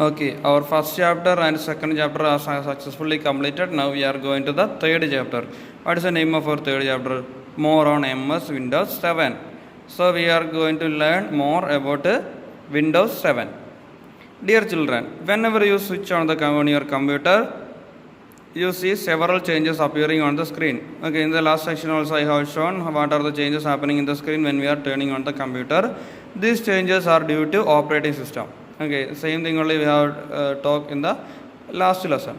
Okay, our first chapter and second chapter are successfully completed. Now we are going to the third chapter. What is the name of our third chapter? More on MS Windows 7. So we are going to learn more about Windows 7. Dear children, whenever you switch on your computer, you see several changes appearing on the screen. Okay, in the last section also I have shown what are the changes happening in the screen when we are turning on the computer. These changes are due to operating system. Okay, same thing only we have talked in the last lesson.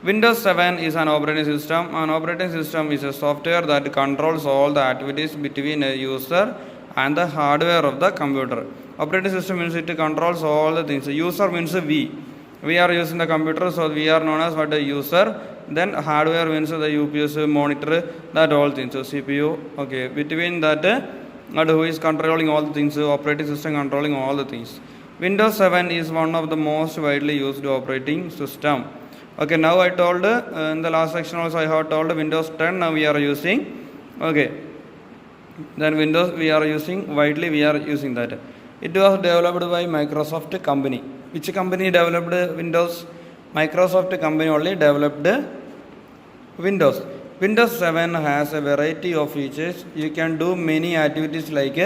Windows 7 is an operating system. An operating system is a software that controls all the activities between a user and the hardware of the computer. Operating system means it controls all the things. User means we are using the computer, so we are known as what a user. Then hardware means the UPS, monitor, that all things. So CPU. Okay, between that, who is controlling all the things? Operating system controlling all the things. Windows 7 is one of the most widely used operating system. Okay, now I told in the last section also I have told Windows 10 now we are using. Okay, then Windows we are using widely, we are using that. It was developed by Microsoft company. Which company developed Windows? Microsoft company only developed Windows. Windows 7 has a variety of features. You can do many activities like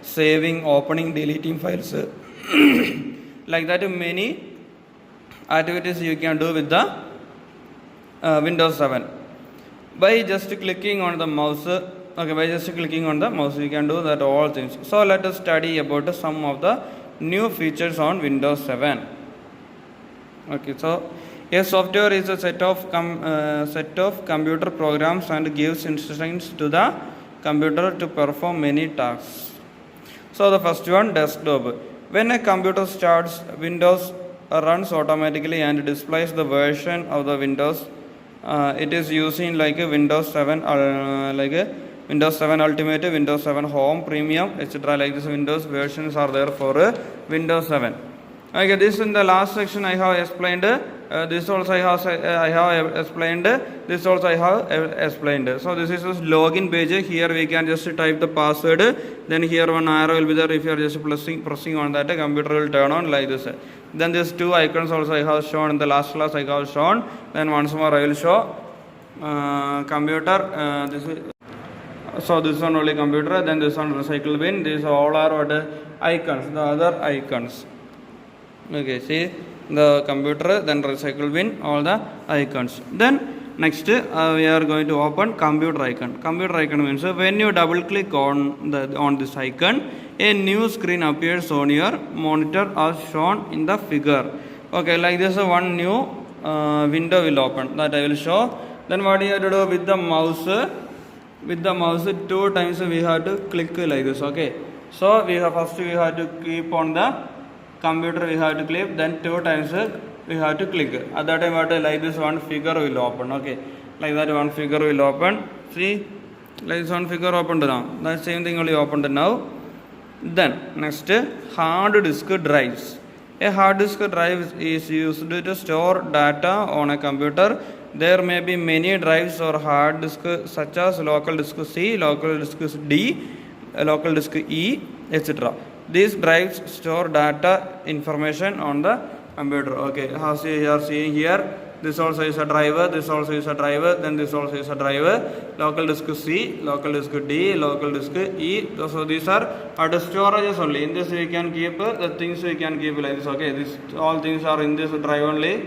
saving, opening, deleting files. Like that, many activities you can do with the Windows 7. By just clicking on the mouse, you can do that all things. So let us study about some of the new features on Windows 7. Okay, so a software is a set of computer programs and gives instructions to the computer to perform many tasks. So the first one, desktop. When a computer starts, Windows runs automatically and displays the version of the Windows it is using like a Windows 7 Windows 7 Ultimate, Windows 7 Home, Premium, etc. Like this Windows versions are there for Windows 7. Okay, this in the last section I have explained. This also I have explained. This also I have explained. So this is a login page. Here we can just type the password. Then here one arrow will be there. If you are just pressing on that, computer will turn on like this. Then these two icons also I have shown in the last class. I have shown. Then once more I will show computer. So this one only computer. Then this one recycle bin. These all are what icons. The other icons. Okay, see the computer, then recycle bin, all the icons. Then next we are going to open computer icon. Computer icon means when you double click on this icon, a new screen appears on your monitor as shown in the figure. Okay, like this one new window will open that I will show. Then what you have to do with the mouse? With the mouse 2 times we have to click like this. Okay, so we have to keep on the computer, we have to click, then 2 times we have to click. At that time what like this one figure will open. Okay, like that one figure will open. See, like this one figure opened now. That same thing only opened now. Then next, hard disk drives. A hard disk drive is used to store data on a computer. There may be many drives or hard disk such as local disk C, local disk D, local disk E, etc. These drives store data information on the computer. Okay, as you are seeing here, this also is a driver, this also is a driver, then this also is a driver. Local disk C, local disk D, local disk E. So these are at storages only. In this we can keep the things we can keep like this. Okay, this all things are in this drive only.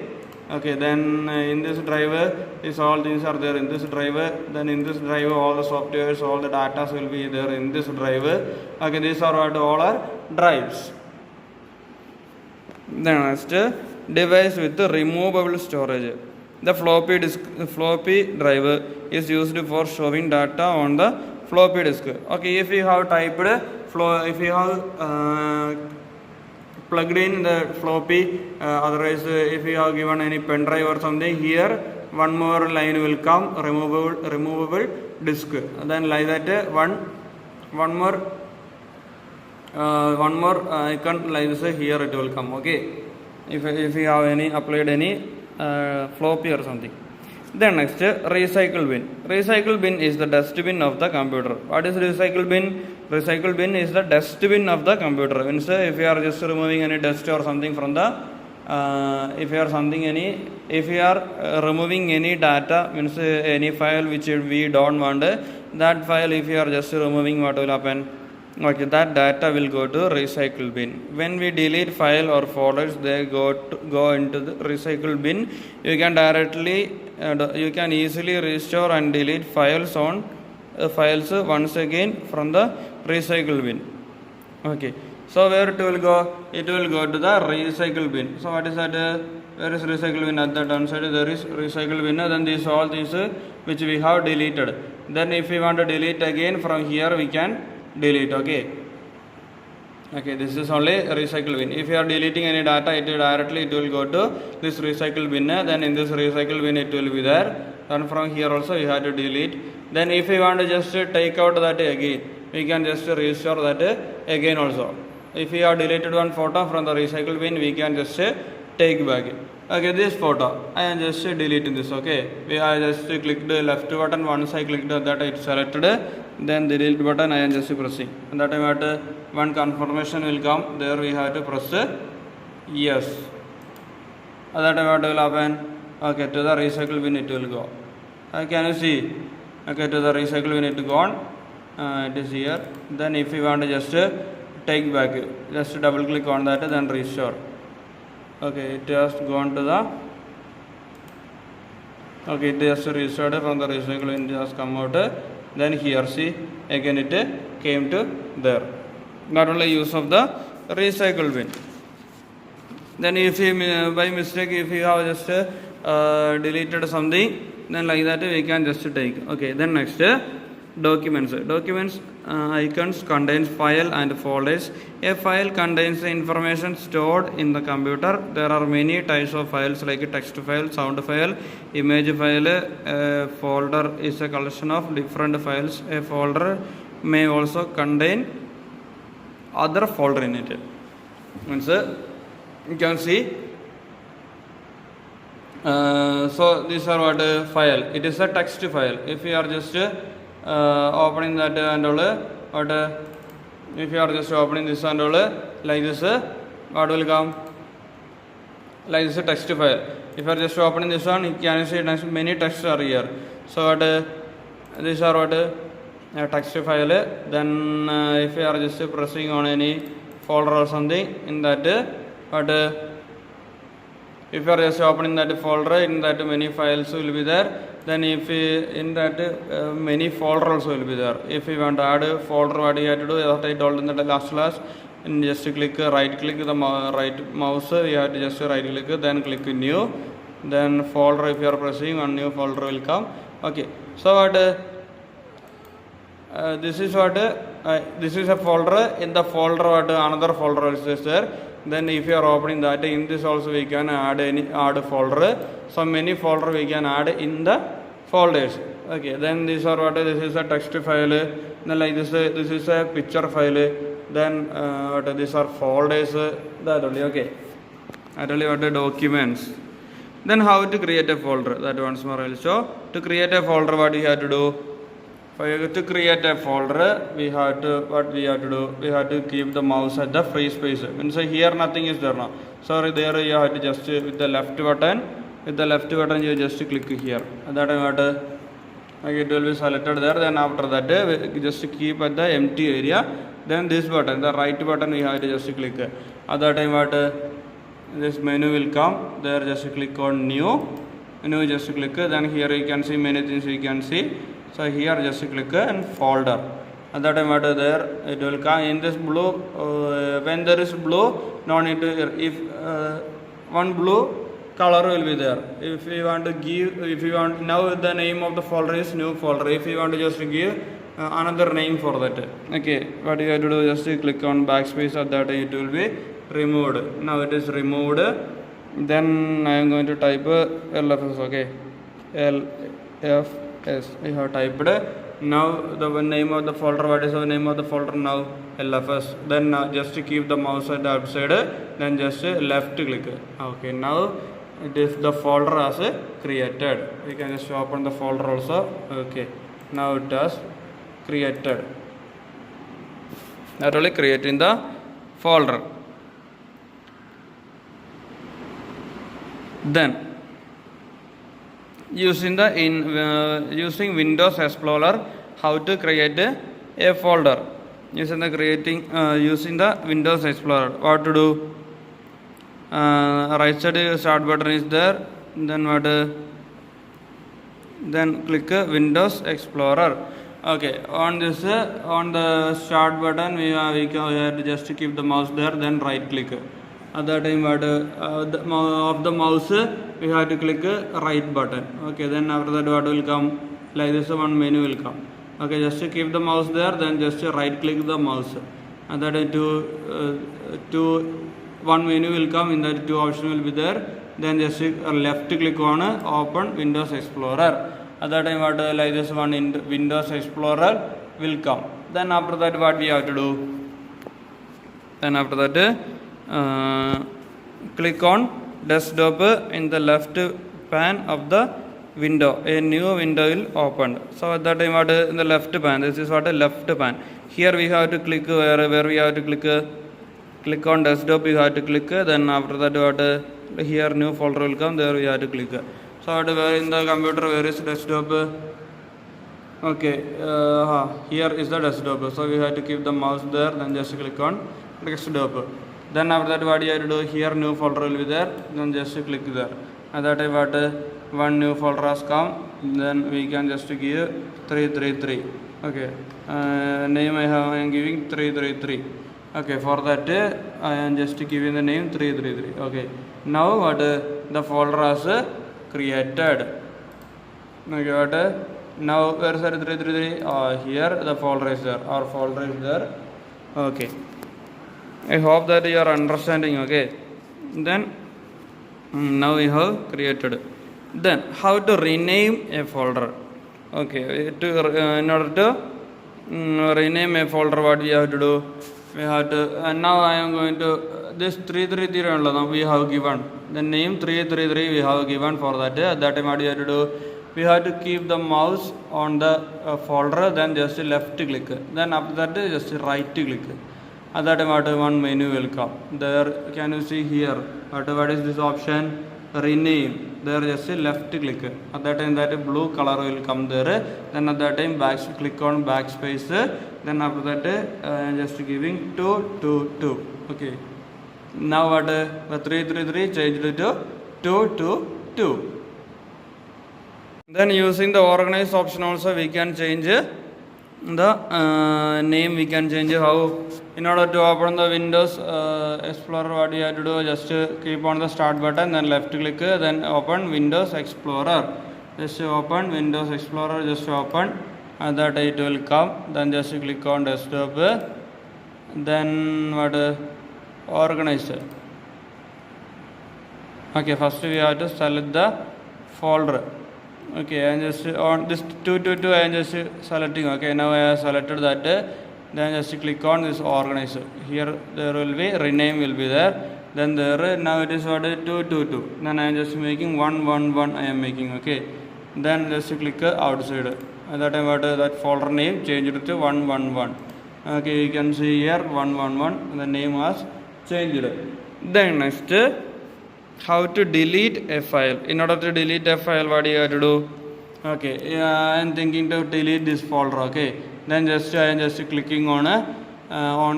Okay, then in this driver, these all things are there in this driver. Then in this driver, all the softwares, all the data will be there in this driver. Okay, these are what all are drives. Then next, device with removable storage. The floppy drive is used for showing data on the floppy disk. Okay, if you have typed if you have plugged in the floppy, otherwise if you have given any pen drive or something, here one more line will come, removable disk. Then like that one more icon like this, here it will come. Okay, if you have any applied any floppy or something. Then next, recycle bin. Recycle bin is the dustbin of the computer. What is recycle bin? Recycle bin is the dustbin of the computer. Means if you are just removing any dust or something from the if you are something if you are removing any data, means any file which we don't want, that file if you are just removing, what will happen? Okay, that data will go to recycle bin. When we delete file or folders, they go into the recycle bin. You can directly you can easily restore and delete files once again from the recycle bin. Okay, so where it will go? It will go to the recycle bin. So what is that? Where is recycle bin? At the downside there is recycle bin. Then these all these which we have deleted. Then if we want to delete again from here, we can delete. Okay, this is only recycle bin. If you are deleting any data, it will go to this recycle bin. Then in this recycle bin it will be there. And from here also you have to delete. Then if you want to just take out that again, we can just restore that again also. If we have deleted one photo from the recycle bin, we can just take back. Okay, this photo I am just deleting this. Okay, I just clicked the left button. Once I clicked that, it selected. Then the delete button I am just pressing. And that time one confirmation will come. There we have to press yes. And that time what will happen? Okay, to the recycle bin it will go. Can you see? Okay, to the recycle bin it gone. It is here. Then if you want to just take back, just double click on that, then restore. Okay, it has gone to the. Okay, it just restored from the recycle bin. It has come out. Then here see again it came to there. Not only use of the recycle bin. Then if you by mistake if you have just deleted something, then like that we can just take. Okay, then next documents icons contains file and folders. A file contains the information stored in the computer. There are many types of files like text file, sound file, image file. A folder is a collection of different files. A folder may also contain other folder in it. Means you can see. So these are what file. It is a text file. If you are just opening that and all, if you are just opening this and all like this, what will come? Like this text file. If you are just opening this one, you can see many texts are here. So these are what text file. Then if you are just pressing on any folder or something in that, if you are just opening that folder, in that many files will be there. Then if in that many folder also will be there. If you want to add a folder, what you have to do, as I told in the last class, and just click right click the right mouse, you have to just right click, then click new, then folder. If you are pressing, one new folder will come. Okay, so what this is what this is a folder. In the folder, what another folder is there. Then if you are opening that, in this also we can add folder. So many folder we can add in the folders. Okay, then these are what this is a text file. Then like this is a picture file. Then what these are folders. That only. Okay, that only what documents. Then how to create a folder? That once more I will show. To create a folder, what you have to do? To create a folder, we have to keep the mouse at the free space. Means here nothing is there now. So there you have to just with the left button. With the left button you just click here. At that time it will be selected there. Then after that just keep at the empty area. Then this button, the right button, we have to just click. At that time this menu will come. There just click on new. New just click. Then here you can see many things you can see. So here just click and folder. At that time there it will come in this blue. When there is blue, no need to, if one blue color will be there. If you want to give, if you want, now the name of the folder is new folder. If you want to just give another name for that. Okay, what you have to do, just click on backspace. At that it will be removed. Now it is removed. Then I am going to type LFS. Okay, LFS. I have typed. Now the name of the folder, what is the name of the folder now? LFS. Then just keep the mouse at the outside, then just left click. Okay, now it is the folder as created. You can just open the folder also. Okay, now it has created. Not only creating the folder. Then using Windows Explorer, how to create a folder. Using the Windows Explorer, what to do? Right side start button is there. Then what? Then click Windows Explorer. Okay, on the start button, we have to just keep the mouse there. Then right click. At that time, of the mouse, we have to click right button. Okay, then after that, what will come? Like this, one menu will come. Okay, just keep the mouse there. Then just right click the mouse. And that one menu will come. In that two option will be there. Then just left click on open Windows Explorer. At that time, what like this one in Windows Explorer will come. Then after that, what we have to do? Then after that, click on desktop in the left pane of the window. A new window will open. So at that time, what in the left pane? This is what a left pane. Here we have to click where we have to click on desktop. We have to click. Then after that, what here new folder will come. There we have to click. So where in the computer, where is desktop? Okay, here is the desktop. So we have to keep the mouse there. Then just click on desktop. Then after that, what you have to do? Here new folder will be there. Then just click there. At that time, what one new folder has come. Then we can just give 333. Okay, name I am giving 333. Okay, for that I am just giving the name 333. Okay, now what the folder has created. Okay, what now where is 333? Here the folder is there. Our folder is there. Okay, I hope that you are understanding. Okay, then now we have created. Then how to rename a folder? Okay, in order to rename a folder, what we have to do? We have to, and now I am going to this 333 we have given the name 333 we have given for that. At that time, what we have to do? We have to keep the mouse on the folder, then just left click. Then after that, just right click. At that time, what one menu will come. There, can you see here? What is this option? Rename. There, just left click. At that time, that blue color will come there. Then at that time, click on backspace. Then after that, I am just giving 222. Okay. Now what? The 333 changed to 222. Then using the organize option also, we can change the name. We can change how. In order to open the Windows Explorer, what you have to do? Just keep on the start button, then left click, then open Windows Explorer. Just open Windows Explorer, just open, and that it will come. Then just click on desktop. Then what? Organize. Okay, first we have to select the folder. Okay, and just on this 222 I am just selecting. Okay, now I have selected that. Then just click on this organize. Here there will be rename will be there. Then there now it is what 222. Then I am just making 111. I am making. Okay. Then just click outside. At that time, what that folder name changed to 111. Okay, you can see here 111. The name was changed. Then next, how to delete a file. In order to delete a file, what do you have to do? Okay, I am thinking to delete this folder. Okay, then just I am just clicking on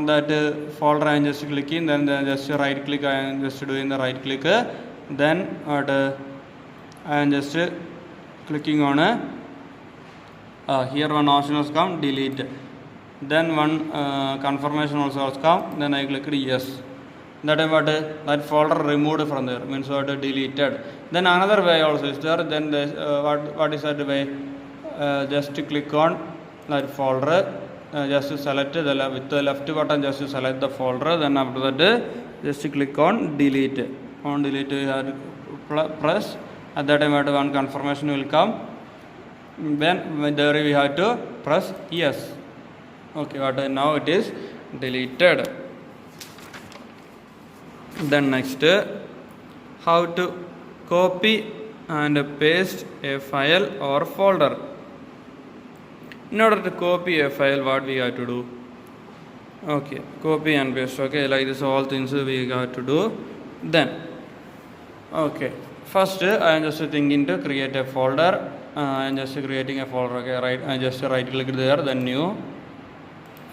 that folder. I am just clicking. Then just right click. I am just doing the right click. Then what I am just clicking on here one option has come, delete. Then one confirmation also has come. Then I click yes. That is what that folder removed from there, means what deleted. Then another way also is there. Then what is that way? Just click on that folder. Just select with the left button. Just select the folder. Then after that, just click on delete. On delete, you have to press. At that time, one confirmation will come. Then there we have to press yes. Okay, what now it is deleted. Then next, how to copy and paste a file or folder. In order to copy a file, what we have to do? Okay, copy and paste. Okay, like this all things we have to do. Then okay, First, I am just thinking to create a folder. I am just creating a folder. Okay, right. I just right click there, then new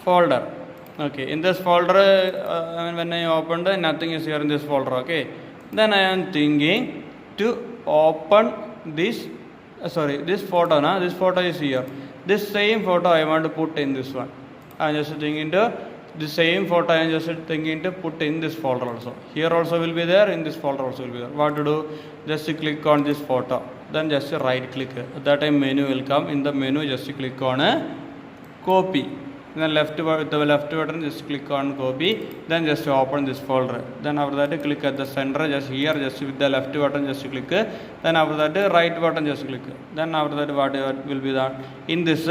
folder. Okay, in this folder, when I opened, nothing is here in this folder. Okay, then I am thinking to open this. This photo. Now this photo is here. This same photo I want to put in this one. I am just thinking to the same photo I am just thinking to put in this folder also. Here also will be there, in this folder also will be there. What to do? Just click on this photo. Then just right click. At that time menu will come. In the menu just click on a copy. Then the left button just click on copy. Then just open this folder. Then after that click at the center, just here, just with the left button just click. Then after that right button just click. Then after that what will be done? In this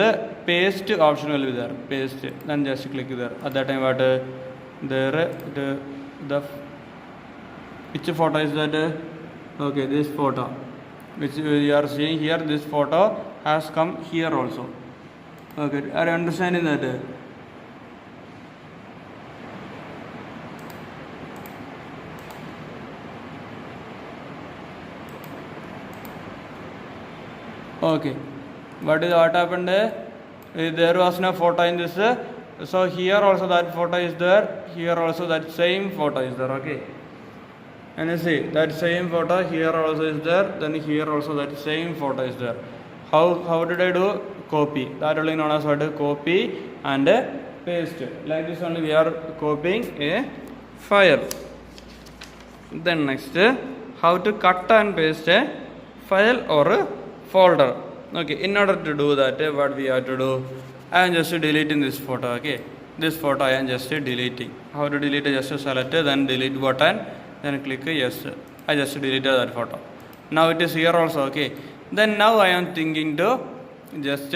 paste option will be there. Paste. Then just click there. At that time what the which photo is that? Okay, this photo which you are seeing here, this photo has come here also. Okay, are you understanding that? Okay, what happened? There was no photo in this. So here also that photo is there. Here also that same photo is there. Okay, and you see that same photo here also is there. Then here also that same photo is there. How did I do? Copy. That only known as what? Copy and paste. Like this only we are copying a file. Then next, how to cut and paste a file or a folder. Okay, in order to do that, what we have to do? I am just deleting this photo. Okay, this photo I am just deleting. How to delete? Just select, then delete button, then click yes. I just deleted that photo. Now it is here also. Okay, then now I am thinking to just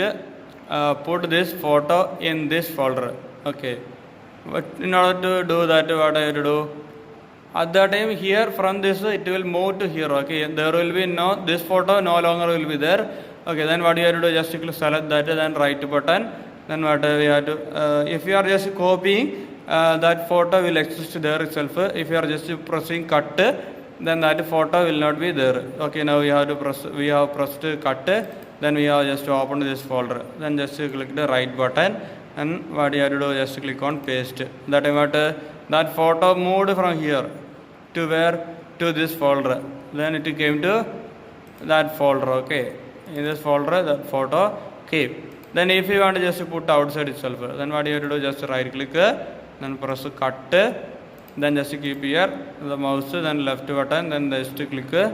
put this photo in this folder. Okay, but in order to do that, what I have to do? At that time here from this it will move to here. Okay, there will be this photo no longer will be there. Okay, then what you have to do? Just select that, then right button. Then what we have to? If you are just copying, that photo will exist there itself. If you are just pressing cut, then that photo will not be there. Okay, now we have to press. We have pressed cut. Then we have just opened this folder. Then just click the right button, and what you have to do? Just click on paste. That time what that photo moved from here to where? To this folder. Then it came to that folder. Okay, in this folder that photo came. Then if you want to just put outside itself, then what you have to do? Just right click, then press cut, then just keep here the mouse, then left button, then just click.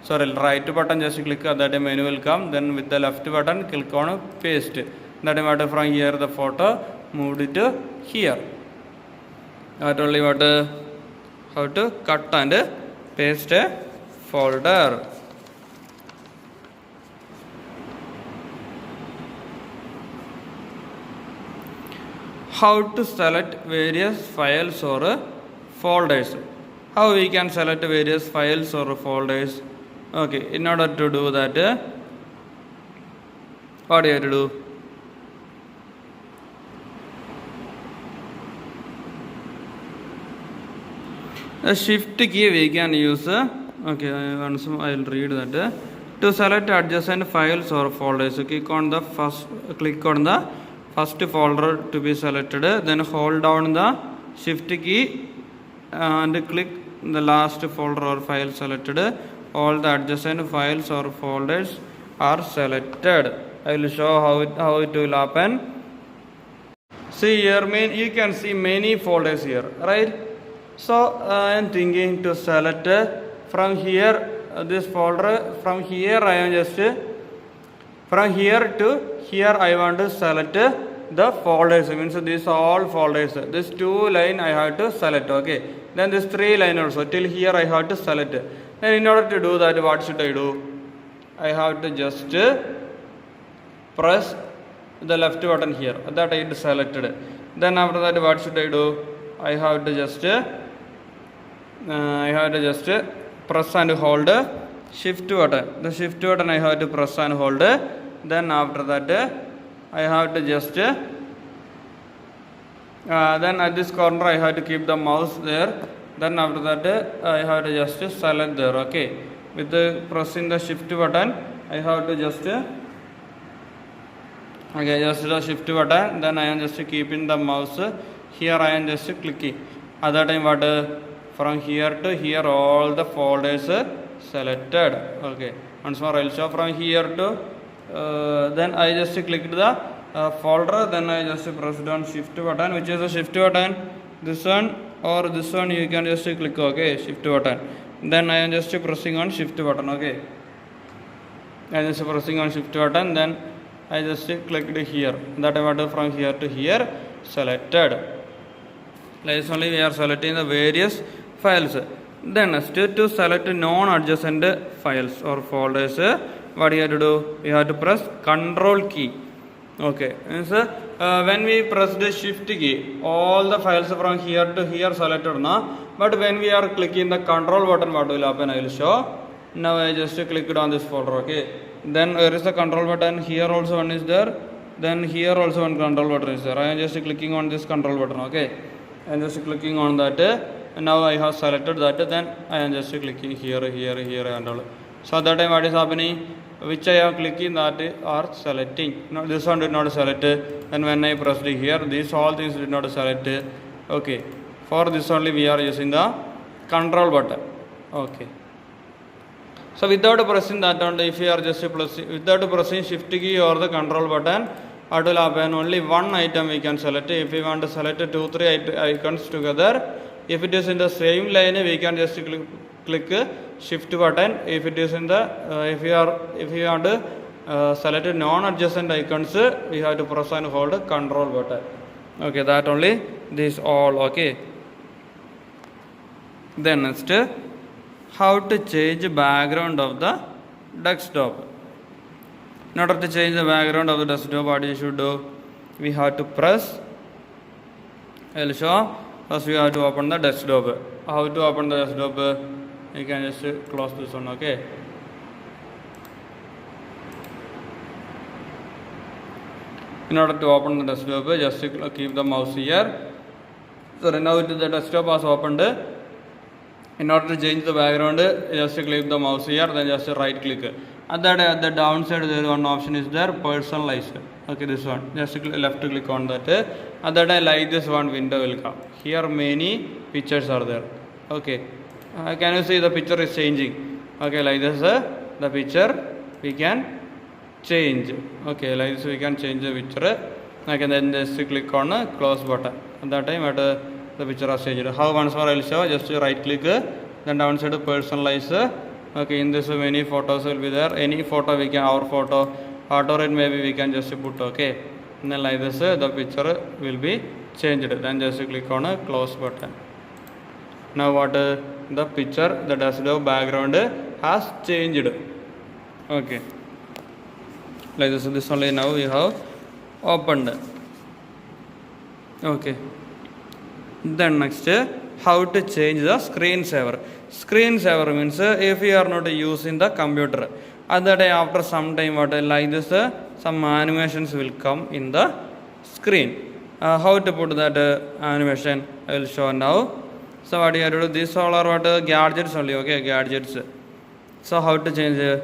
Right button just click, that menu will come. Then with the left button click on paste. That matter from here the photo moved it to here. That only what how to cut and paste a folder. How to select various files or folders. How we can select various files or folders? Okay, in order to do that, what do you have to do? The shift key we can use. Okay, I will read that. To select adjacent files or folders, click on the first folder to be selected. Then hold down the shift key and click the last folder or file selected. All the adjacent files or folders are selected. I will show how it will happen. See here, you can see many folders here, right? So I am thinking to select from here this folder. From here I am just from here to here I want to select the folders. Means these are all folders. This 2 line I have to select. Okay. Then this 3 line also till here I have to select. Then in order to do that, what should I do? I have to just press the left button here. That I selected. Then after that, what should I do? I have to just press and hold shift button. The shift button I have to press and hold. Then after that, I have to just then at this corner I have to keep the mouse there. Then after that I have to just select there. Okay, with pressing the shift button, I have to just just the shift button, then I am just keeping the mouse here, I am just clicking. At that time what from here to here all the folders selected. Okay, once more I'll show from here to then I just clicked the folder, then I just press down shift button. Which is the shift button? This one or this one, you can just click. Okay, shift button. Then I am just pressing on shift button. Okay, I am just pressing on shift button, then I just clicked here. That I want from here to here selected. Like only we are selecting the various files. Then to select non-adjacent files or folders, what you have to do? You have to press Control key. Okay, so when we press the shift key, all the files from here to here selected now. But when we are clicking the control button, what will happen? I will show. Now I just clicked on this folder. Okay, then where is the control button? Here also one is there. Then here also one control button is there. I am just clicking on this control button. Okay, I am just clicking on that. And now I have selected that. Then I am just clicking here and all. So that time what is happening? Which I am clicking that are selecting. Now this one did not select. And when I pressed here, these all things did not select. Okay, for this only we are using the control button. Okay. So without pressing that only, if you are just without pressing shift key or the control button, what will happen? Only one item we can select. If we want to select 2-3 icons together, if it is in the same line, we can just click shift button. If it is in the if you want to select non-adjacent icons, we have to press and hold control button. Okay, that only this all. Okay. Then next, how to change background of the desktop. In order to change the background of the desktop, what you should do? We have to press. I will show. First we have to open the desktop. How to open the desktop? You can just close this one. Okay. In order to open the desktop, just keep the mouse here. So now the desktop was opened. In order to change the background, just click the mouse here, then just right click. At the downside, there one option is there, personalize. Okay, this one. Just left click on that. At that time, like this one window will come. Here many pictures are there. Okay. Can you see the picture is changing? Okay, like this, the picture we can change. Okay, like this we can change the picture. Okay, then just click on the close button. At that time, the picture has changed. How once more I will show. Just right click, then downside personalize. Okay, in this many photos will be there. Any photo we can, our photo, auto it maybe we can just put. Okay, and then like this, the picture will be changed. Then just click on a close button. Now what the picture, the desktop background has changed. Okay, like this only now we have opened. Okay, then next, how to change the screensaver. Screensaver means if you are not using the computer, at that time after some time what like this, some animations will come in the screen. How to put that animation I will show now. So what you have to do, these all are what gadgets only. Okay, gadgets. So how to change?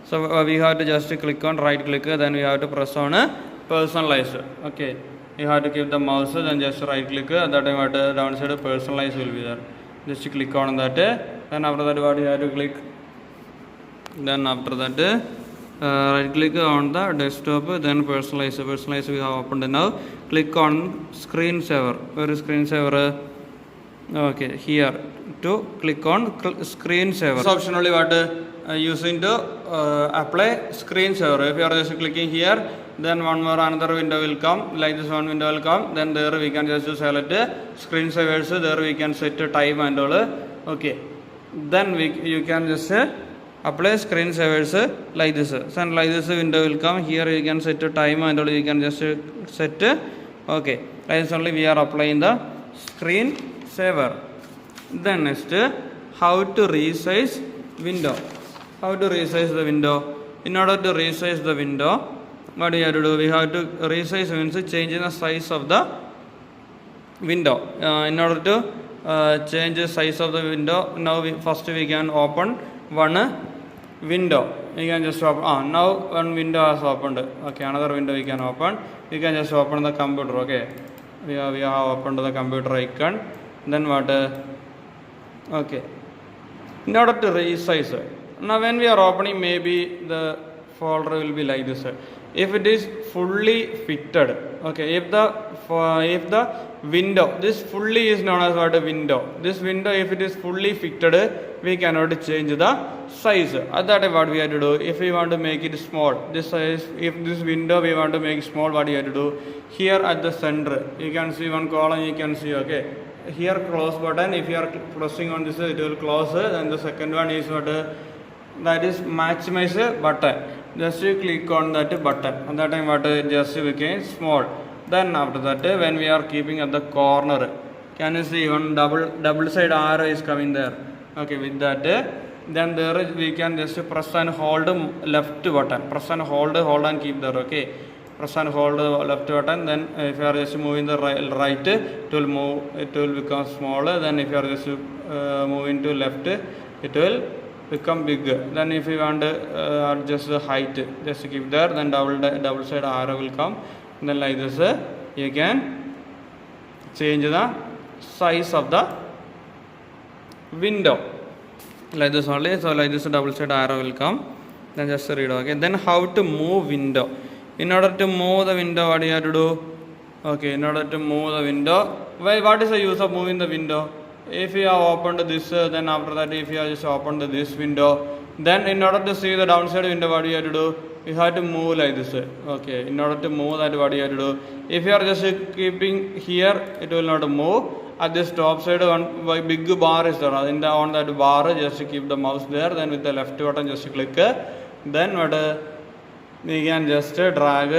So we have to just click on right click, then we have to press on personalize. Okay, you have to keep the mouse, then just right click. At that time what downside personalize will be there. Just click on that. Then after that what you have to click. Then after that right click on the desktop, then personalize. Personalize we have opened now. Click on screensaver. Where is screensaver? Okay, here to click on screensaver. This option only what using to apply screensaver. If you are just clicking here, then one more another window will come. Like this one window will come. Then there we can just select screensavers. There we can set time and all. Okay, then you can just apply screensavers like this. So like this window will come. Here you can set time and all. You can just set. Okay, like this only we are applying the screensaver. Then next, how to resize window. How to resize the window? In order to resize the window, what we have to do? We have to resize means changing the size of the window. In order to change the size of the window, now first we can open one window. You can just open. Now one window has opened. Okay, another window we can open. You can just open the computer. Okay, we have opened the computer icon. Then what? Okay. In order to resize it. Now when we are opening, maybe the folder will be like this. If it is fully fitted, okay, if the window, this fully is known as what? A window. This window, if it is fully fitted, we cannot change the size. At that time, what we have to do? If we want to make it small, this size, if this window we want to make small, what you have to do? Here at the center, you can see one column, you can see, okay. Here close button, if you are pressing on this, it will close. And the second one is what? That is maximize button. Just you click on that button. At that time, what? Just became small. Then after that, when we are keeping at the corner, can you see one double side arrow is coming there? Okay, with that, then there we can just press and hold left button. Press and hold and keep there. Okay, press and hold left button. Then if you are just moving the right, it will move. It will become smaller. Then if you are just moving to left, it will become bigger. Then if you want to adjust the height, just keep there. Then double side arrow will come. Then like this, you can change the size of the window. Like this only. So like this double side arrow will come. Then just read. Okay. Then how to move window? In order to move the window, what do you have to do? Okay. In order to move the window, what is the use of moving the window? If you have opened this, then after that, if you have just opened this window, then in order to see the downside window, what do you have to do? You have to move like this. Okay. In order to move that, what do you have to do? If you are just keeping here, it will not move. At this top side, one big bar is there. On that bar, just keep the mouse there. Then with the left button, just click. Then what? We can just drag,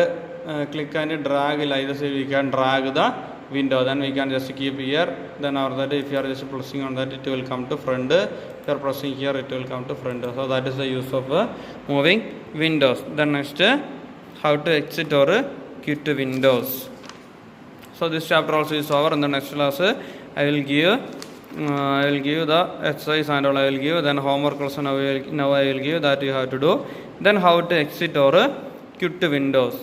click and drag like this. We can drag the window. Then we can just keep here. Then after that, if you are just pressing on that, it will come to front. If you are pressing here, it will come to front. So that is the use of moving windows. Then next, how to exit or quit windows. So this chapter also is over. In the next class, I will give the exercise and all I will give. Then homework also now I will give that you have to do. Then how to exit or quit windows.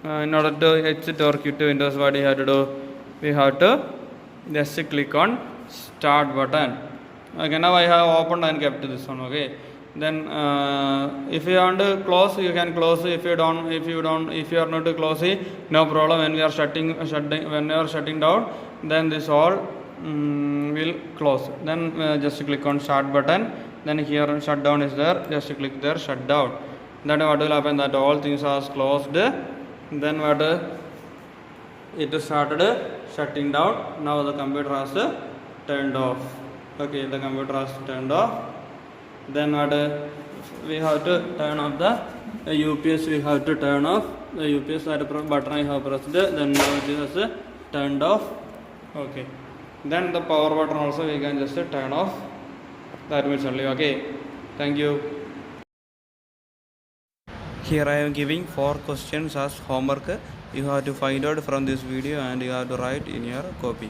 In order to exit or quit windows, what do you have to do? We have to just click on start button. Okay, now I have opened and kept this one. Okay, then if you want to close, you can close. If you are not to close it, no problem. When we are shutting down, then this all will close. Then just click on start button. Then here shutdown is there. Just click there, shut down. Then what will happen? That all things are closed. Then what? It started shutting down. Now the computer has turned off. Okay, the computer has turned off. Then what? We have to turn off the UPS. We have to turn off the UPS button. I have pressed. Then now it is turned off. Okay. Then the power button also we can just turn off. That means only. Okay. Thank you. Here I am giving 4 questions as homework. You have to find out from this video and you have to write in your copy.